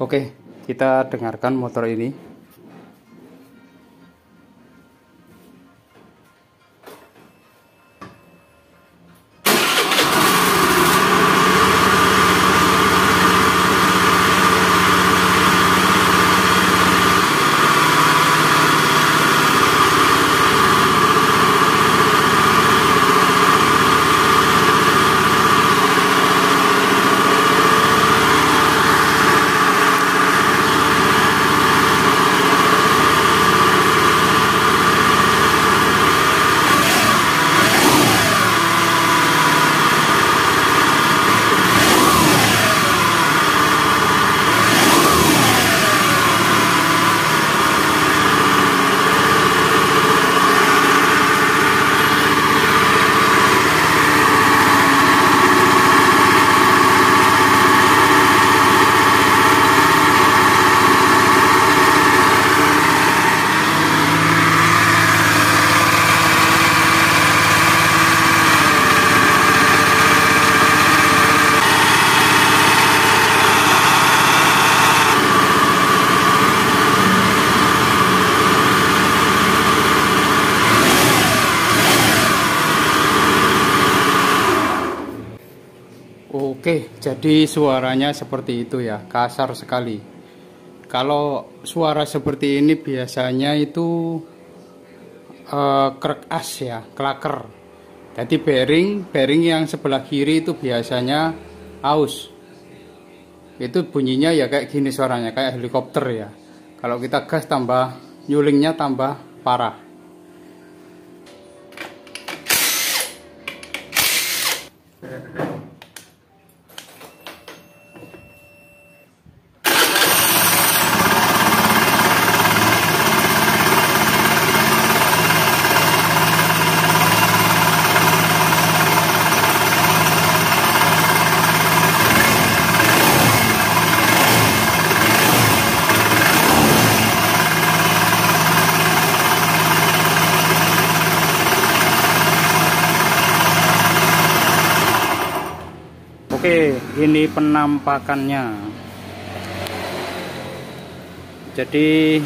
Oke, kita dengarkan motor ini. Oke, jadi suaranya seperti itu ya, kasar sekali. Kalau suara seperti ini biasanya itu krek as ya, klaker. Jadi bearing yang sebelah kiri itu biasanya aus. Itu bunyinya ya kayak gini suaranya, kayak helikopter ya. Kalau kita gas tambah nyulingnya tambah parah. Oke, ini penampakannya. Jadi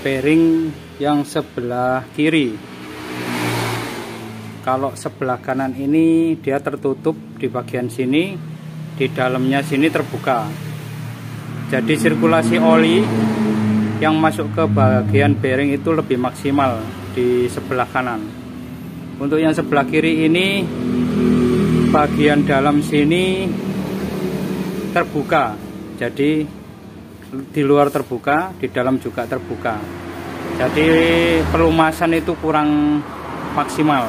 bearing yang sebelah kiri, kalau sebelah kanan ini dia tertutup di bagian sini, di dalamnya sini terbuka. Jadi sirkulasi oli yang masuk ke bagian bearing itu lebih maksimal di sebelah kanan. Untuk yang sebelah kiri ini bagian dalam sini terbuka, jadi di luar terbuka, di dalam juga terbuka. Jadi pelumasan itu kurang maksimal.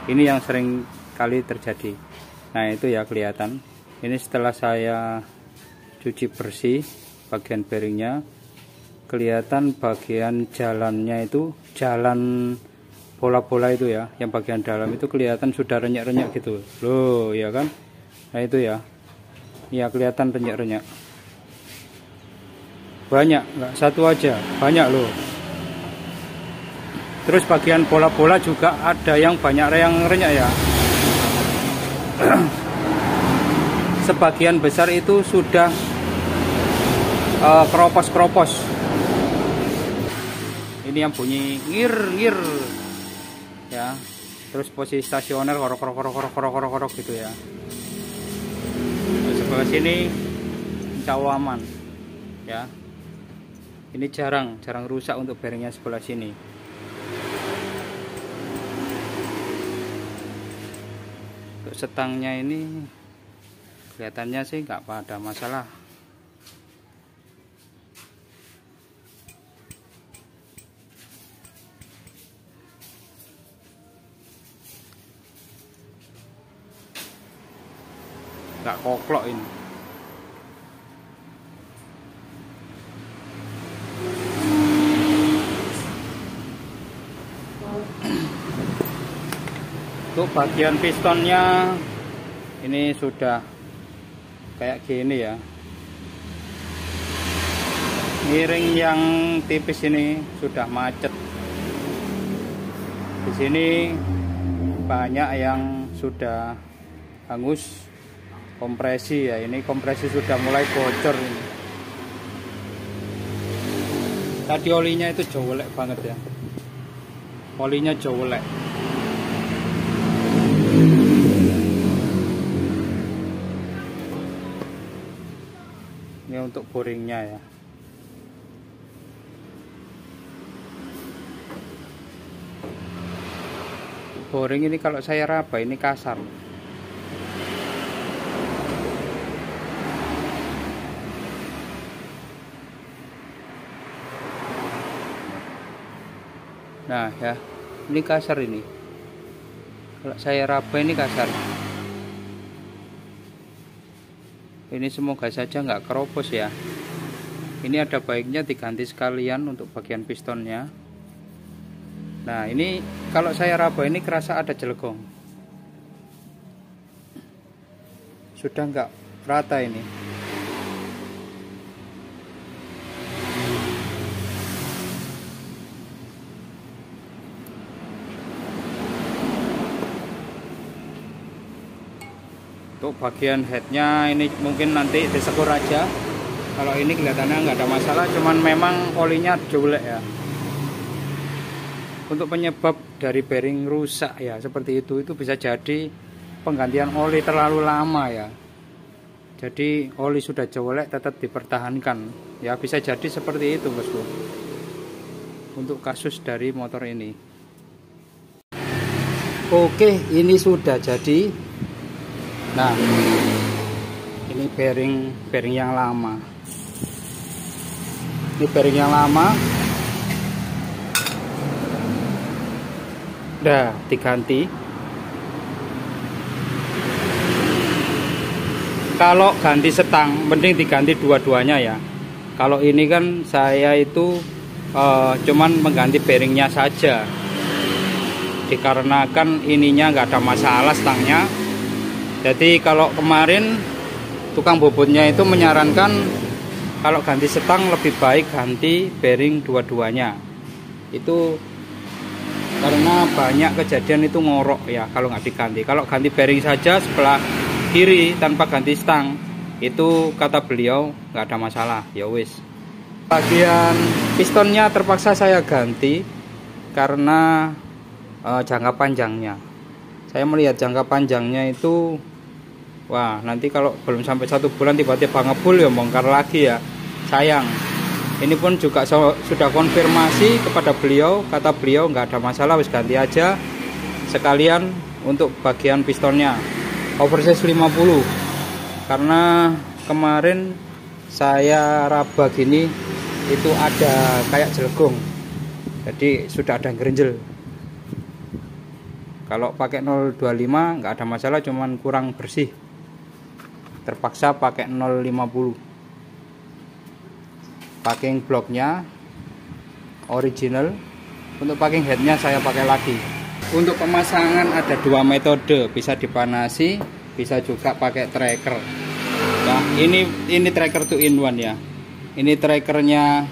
Ini yang sering kali terjadi. Nah itu ya kelihatan. Ini setelah saya cuci bersih bagian bearingnya, kelihatan bagian jalannya itu, jalan bola-bola itu ya, yang bagian dalam itu kelihatan sudah renyek-renyek gitu loh ya kan. Nah itu ya, ya kelihatan renyek-renyek, banyak, nggak satu aja, banyak loh. Terus bagian bola-bola juga ada yang banyak yang renyek ya. Sebagian besar itu sudah keropos-keropos. Ini yang bunyi ngir-ngir ya, terus posisi stasioner korok gitu ya. Nah, sebelah sini insya Allah aman ya. Ini jarang rusak untuk bearingnya sebelah sini. Untuk setangnya ini kelihatannya sih nggak ada masalah. Nggak koklok ini. Untuk bagian pistonnya ini sudah kayak gini ya, miring yang tipis ini sudah macet. Di sini banyak yang sudah hangus kompresi ya, ini kompresi sudah mulai bocor ini. Tadi olinya itu jolek banget ya. Olinya jolek. Ini untuk boringnya ya. Boring ini kalau saya raba ini kasar. Nah ya, ini kasar ini. Kalau saya raba ini kasar. Ini semoga saja nggak keropos ya. Ini ada baiknya diganti sekalian untuk bagian pistonnya. Nah ini kalau saya raba ini kerasa ada jelegong. Sudah nggak rata ini. Untuk bagian headnya ini mungkin nanti disekur aja. Kalau ini kelihatannya nggak ada masalah, cuman memang olinya jelek ya. Untuk penyebab dari bearing rusak ya seperti itu bisa jadi penggantian oli terlalu lama ya. Jadi oli sudah jelek tetap dipertahankan ya, bisa jadi seperti itu bosku. Untuk kasus dari motor ini. Oke, ini sudah jadi. Nah, ini bearing yang lama. Ini bearing yang lama. Udah diganti. Kalau ganti setang, mending diganti dua-duanya ya. Kalau ini kan saya itu cuman mengganti bearingnya saja. Dikarenakan ininya nggak ada masalah stangnya. Jadi kalau kemarin tukang bobotnya itu menyarankan kalau ganti setang lebih baik ganti bearing dua-duanya. Itu karena banyak kejadian itu ngorok ya kalau nggak diganti. Kalau ganti bearing saja sebelah kiri tanpa ganti stang, itu kata beliau nggak ada masalah. Ya wis. Bagian pistonnya terpaksa saya ganti karena jangka panjangnya. Saya melihat jangka panjangnya itu, wah nanti kalau belum sampai 1 bulan tiba-tiba ngebul ya bongkar lagi ya, sayang. Ini pun juga sudah konfirmasi kepada beliau, kata beliau nggak ada masalah, wis ganti aja sekalian untuk bagian pistonnya oversize 50. Karena kemarin saya raba gini itu ada kayak jelgong, jadi sudah ada gerenjel. Kalau pakai 025 nggak ada masalah, cuman kurang bersih. Terpaksa pakai 050. Packing blocknya original. Untuk packing headnya saya pakai lagi. Untuk pemasangan ada 2 metode, bisa dipanasi, bisa juga pakai tracker. Nah, ini tracker 2-in-1 ya. Ini trackernya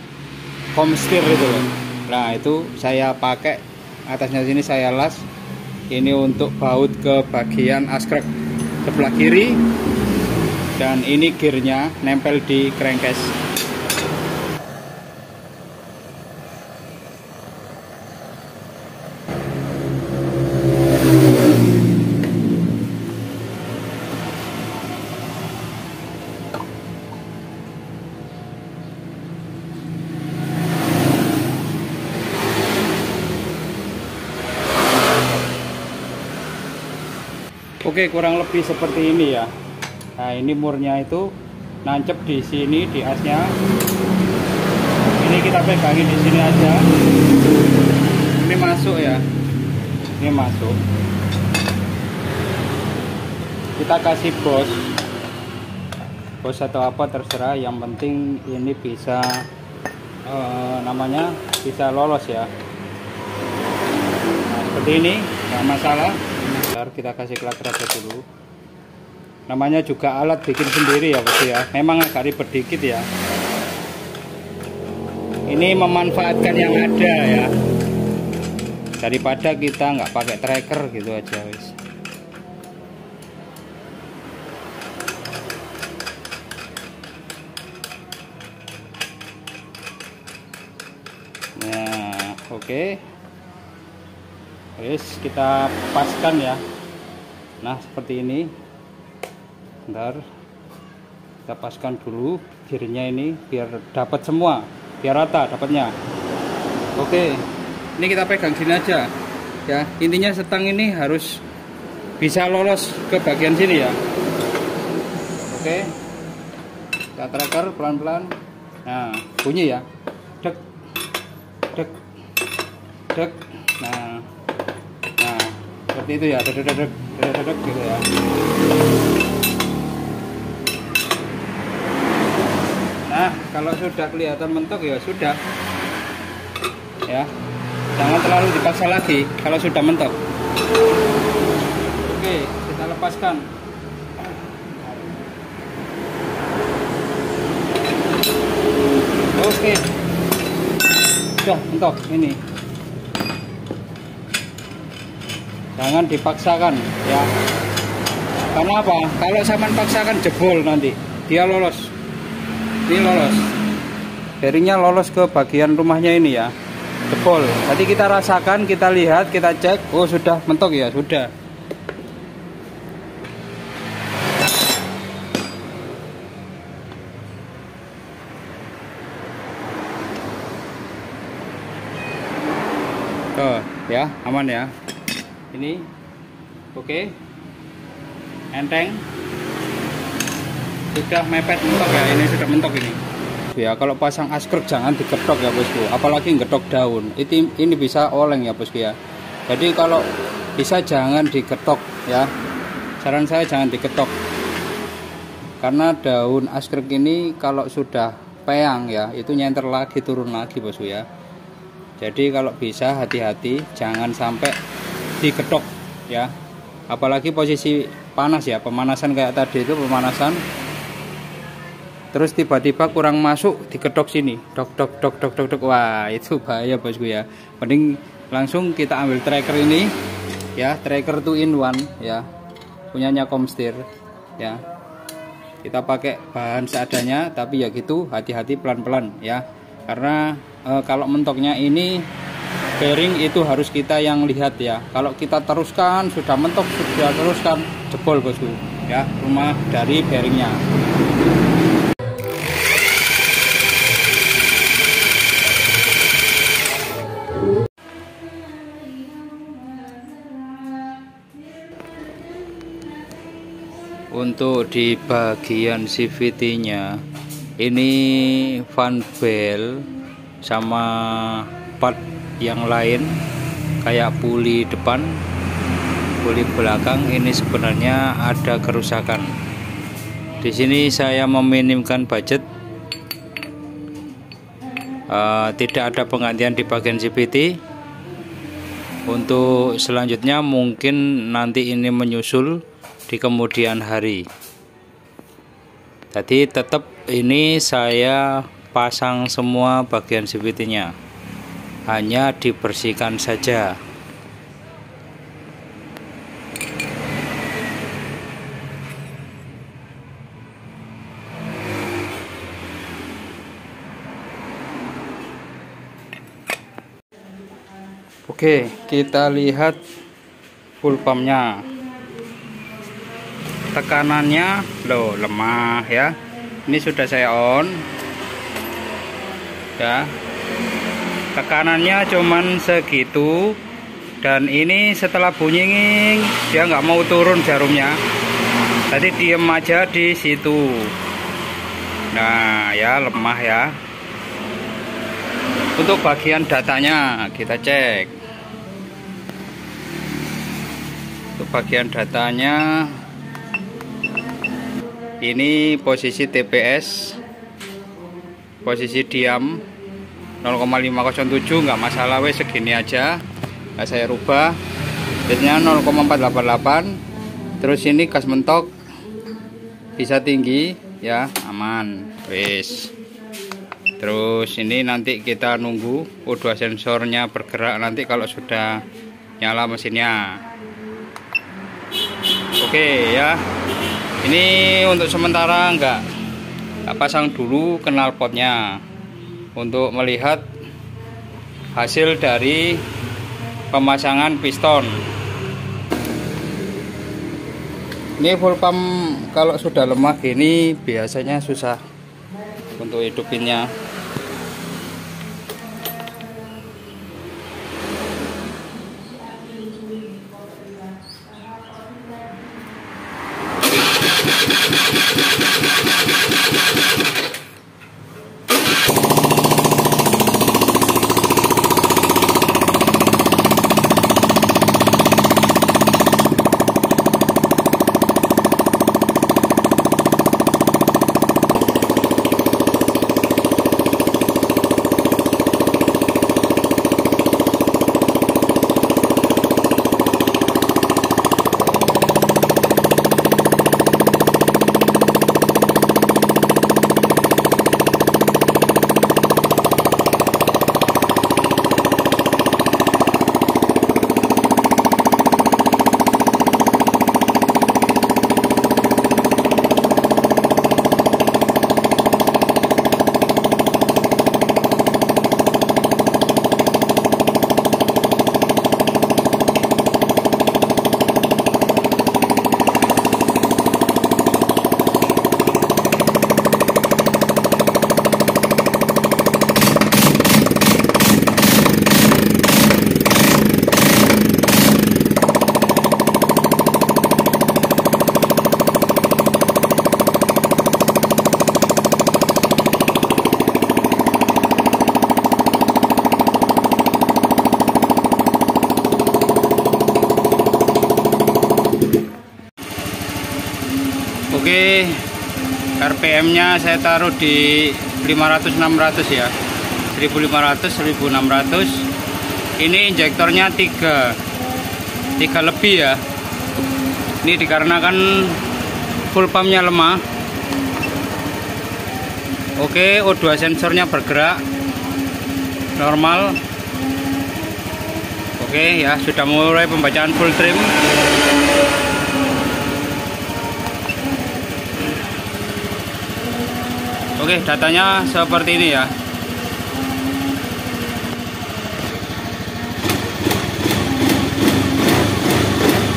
Comsteer itu loh. Nah, itu saya pakai, atasnya sini saya las. Ini untuk baut ke bagian askrek sebelah kiri, dan ini gearnya nempel di crankcase. Oke, kurang lebih seperti ini ya. Nah, ini murnya itu nancep di sini di asnya. Ini kita pegangin di sini aja. Ini masuk ya. Ini masuk. Kita kasih bos atau apa terserah. Yang penting ini bisa namanya bisa lolos ya. Nah, seperti ini, nggak masalah. Kita kasih klaker aja dulu. Namanya juga alat bikin sendiri ya bos ya. Memang agak ribet dikit ya. Ini memanfaatkan yang ada ya. Daripada kita nggak pakai tracker gitu aja wis. Oke, wis kita paskan ya. Nah seperti ini. Bentar, kita paskan dulu gearnya ini biar dapat semua, biar rata dapatnya. Oke, ini kita pegang sini aja ya. Intinya setang ini harus bisa lolos ke bagian sini ya. Oke, kita tracker pelan-pelan. Nah bunyi ya, dek dek dek. Nah seperti itu ya, dek dek dek dek dek gitu ya. Nah kalau sudah kelihatan mentok ya sudah ya, jangan terlalu dipaksa lagi kalau sudah mentok. Oke, kita lepaskan. Oke, sudah mentok ini. Jangan dipaksakan ya. Karena apa? Kalau sampean paksakan jebol nanti. Dia lolos. Ini lolos. Bearingnya lolos ke bagian rumahnya ini ya. Jebol. Tadi kita rasakan, kita lihat, kita cek. Oh, sudah mentok ya, sudah. Oh, ya, aman ya. Ini oke. Enteng. Sudah mepet mentok ya, ini sudah mentok ini. Ya, kalau pasang askruk jangan diketok ya bosku, apalagi ngetok daun. Ini bisa oleng ya bosku ya. Jadi kalau bisa jangan diketok ya. Saran saya jangan diketok. Karena daun askruk ini kalau sudah peyang ya, itu nyenter lagi, turun lagi bosku ya. Jadi kalau bisa hati-hati, jangan sampai diketok ya. Apalagi posisi panas ya, pemanasan kayak tadi itu pemanasan. Terus tiba-tiba kurang masuk, diketok sini, dok dok dok dok dok dok. Wah itu bahaya bosku ya. Mending langsung kita ambil tracker ini ya, tracker 2-in-1 ya, punyanya Komstir ya. Kita pakai bahan seadanya, tapi ya gitu, hati-hati pelan-pelan ya. Karena kalau mentoknya ini bearing itu harus kita yang lihat ya. Kalau kita teruskan sudah mentok, sudah teruskan jebol bosku ya, rumah dari bearingnya. Untuk di bagian CVT-nya ini fan bell sama part yang lain kayak puli depan, puli belakang ini sebenarnya ada kerusakan. Di sini saya meminimkan budget, tidak ada penggantian di bagian CVT. Untuk selanjutnya mungkin nanti ini menyusul di kemudian hari. Jadi tetap ini saya pasang semua bagian CVT-nya, hanya dibersihkan saja. Oke, kita lihat full pumpnya. Tekanannya loh lemah ya. Ini sudah saya on ya. Tekanannya cuman segitu, dan ini setelah bunyi dia nggak mau turun jarumnya. Tadi diem aja di situ. Nah ya, lemah ya. Untuk bagian datanya kita cek. Untuk bagian datanya ini posisi TPS, posisi diam 0,507, nggak masalah, wes segini aja, nggak saya rubah. Biasanya 0,488. Terus ini gas mentok bisa tinggi ya, aman wes. Terus ini nanti kita nunggu O2 sensornya bergerak nanti kalau sudah nyala mesinnya. Oke ya. Ini untuk sementara enggak pasang dulu knalpotnya untuk melihat hasil dari pemasangan piston. Ini full pump kalau sudah lemah gini biasanya susah untuk hidupinnya. Oke, RPM-nya saya taruh di 500-600 ya. 1500-1600. Ini injektornya 3 lebih ya. Ini dikarenakan full pumpnya lemah. Oke, O2 sensornya bergerak normal. Oke ya, sudah mulai pembacaan full trim. Oke, datanya seperti ini ya.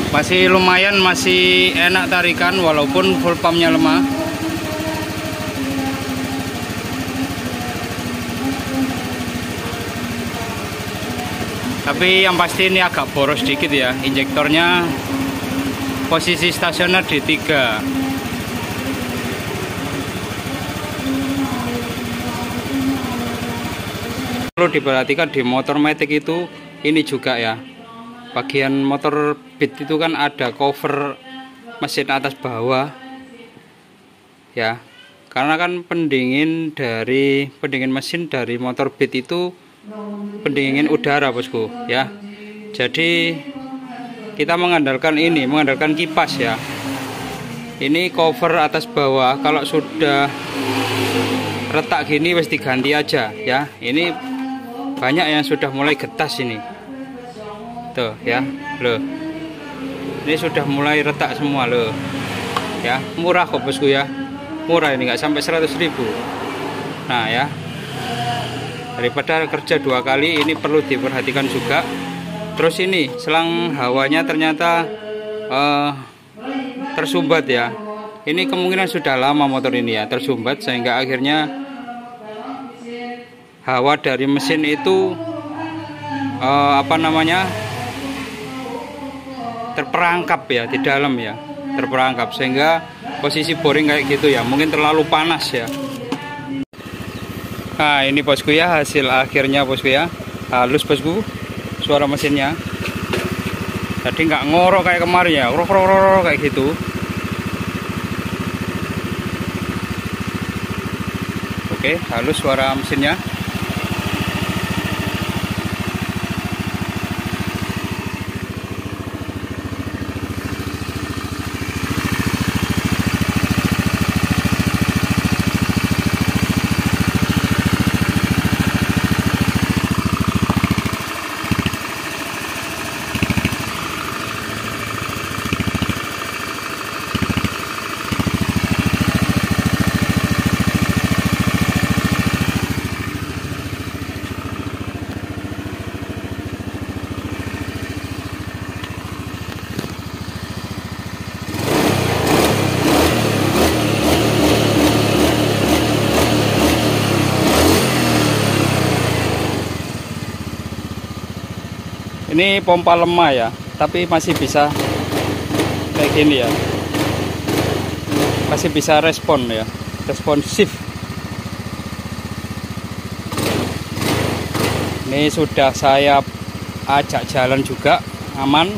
Masih lumayan, masih enak tarikan walaupun full pumpnya lemah. Tapi yang pasti ini agak boros sedikit ya. Injektornya posisi stasioner di 3. Perlu diperhatikan di motor Matic itu ini juga ya, bagian motor Beat itu kan ada cover mesin atas bawah ya, karena kan pendingin mesin dari motor Beat itu pendingin udara bosku ya. Jadi kita mengandalkan kipas ya. Ini cover atas bawah, kalau sudah retak gini wis diganti aja ya. Ini banyak yang sudah mulai getas ini tuh ya, loh ini sudah mulai retak semua loh ya. Murah kok bosku ya, murah, ini nggak sampai 100.000. Nah ya, daripada kerja 2 kali ini perlu diperhatikan juga. Terus ini selang hawanya ternyata tersumbat ya. Ini kemungkinan sudah lama motor ini ya tersumbat, sehingga akhirnya hawa dari mesin itu terperangkap ya di dalam ya, terperangkap sehingga posisi boring kayak gitu ya, mungkin terlalu panas ya. Nah ini bosku ya, hasil akhirnya bosku ya, halus bosku suara mesinnya. Jadi nggak ngorok kayak kemarin ya, rok kayak gitu. Oke, halus suara mesinnya. Ini pompa lemah ya, tapi masih bisa kayak gini ya, masih bisa respon ya, responsif. Ini sudah saya ajak jalan juga, aman.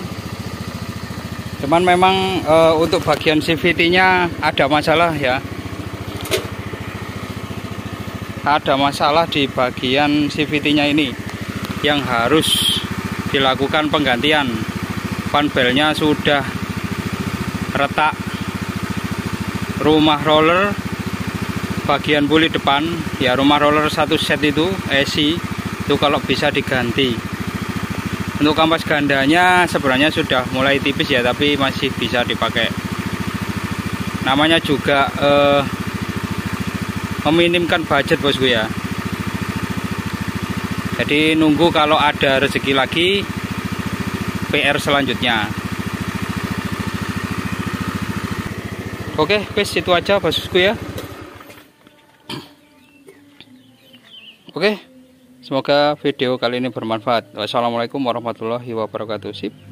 Cuman memang untuk bagian CVT-nya ada masalah ya. Ada masalah di bagian CVT-nya ini yang harus dilakukan penggantian. Fan belnya sudah retak. Rumah roller bagian puli depan ya, rumah roller satu set itu esi itu kalau bisa diganti. Untuk kampas gandanya sebenarnya sudah mulai tipis ya, tapi masih bisa dipakai. Namanya juga meminimkan budget bosku ya. Jadi nunggu kalau ada rezeki lagi PR selanjutnya. Oke, guys, itu aja bosku ya. Oke, semoga video kali ini bermanfaat. Wassalamualaikum warahmatullahi wabarakatuh. Sip.